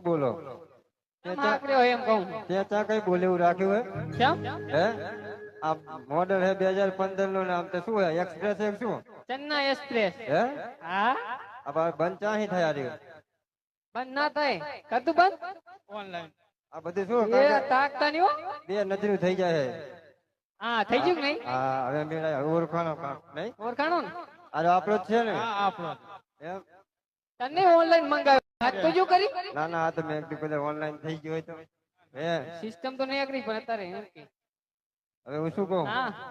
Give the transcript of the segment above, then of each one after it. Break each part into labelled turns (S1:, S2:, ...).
S1: બોલો ત્યાં ત્યાં કઈ બોલે એવું રાખ્યું હે આ મોડલ હે 2015 નો નામ તો શું હે એક્સપ્રેસ હે શું
S2: ચન્ના એક્સપ્રેસ
S1: હે
S2: હા
S1: अब બંધ ચાહી થયા રહ્યું
S2: બંધ ના થાય કતું બંધ ઓનલાઈન
S1: આ બધું શું
S2: એ તાકતા નહીં હો
S1: બે નજરું થઈ જાય
S2: હા થઈ ગયું કે નહીં
S1: હા હવે મેળા ઓળખાણો કામ નહીં
S2: ઓળખાણો ને
S1: અરે આપણો જ છે ને
S2: હા આપણો
S1: એમ
S2: તને ઓનલાઈન મંગાવ્યો હાથ તો જો કરી
S1: ના ના આ તો મેં કીધું ઓનલાઈન થઈ ગયું હોય તો હે
S2: સિસ્ટમ તો નહીં આગળ પણ અત્યારે એમ કે
S1: હવે હું શું કહું
S2: હા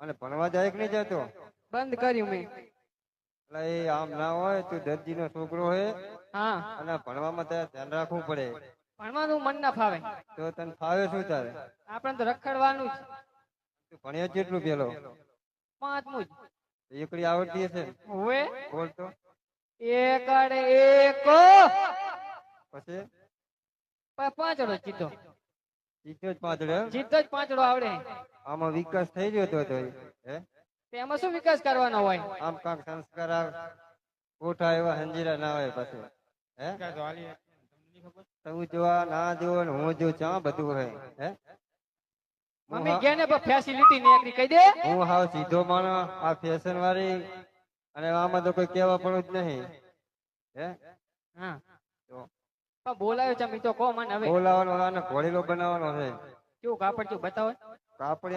S1: અને ભણવા જાય કે નહીં જતો
S2: બંધ કર્યું મેં
S1: એટલે એ આમ ના હોય તું દરજી નો છોકરો હોય
S2: હા
S1: અને ભણવામાં તારે ધ્યાન રાખવું પડે
S2: ભણવાનું મન ના ફાવે
S1: તો તને ફાવે શું તારે
S2: આપણે તો રખડવાનું જ
S1: તું ભણ્યો કેટલું પેલો
S2: પાંચમું જ
S1: એકડી આવડતી હશે
S2: હવે
S1: બોલ તો
S2: એક આડે એક
S1: પછી
S2: પાંચડો જીતો
S1: જીત્યો જ પાંચડે
S2: જીતો જ પાંચડો આવડે
S1: આમાં વિકાસ થઈ ગયો તો હે
S2: તેમાં શું વિકાસ કરવાનો હોય
S1: આમ કાંક સંસ્કાર કોઠા એવા હંજીરા ના હોય પછી હે તું જોવા ના જોવો ને હું જો ચા બધું હે હે
S2: મમ્મી કેને ફેસિલિટી ની એકરી કહી દે
S1: હું હાવ સીધો માણસ આ ફેશન વાળી અને આમાં તો કોઈ કહેવા પણ જ નહીં હે
S2: હા
S1: તો
S2: પણ બોલાયો છે મી તો કો મને હવે
S1: બોલાવાનો અને ઘોડેલો બનાવવાનો છે
S2: કેવું કાપડ કેવું બતાવો
S1: કાપડ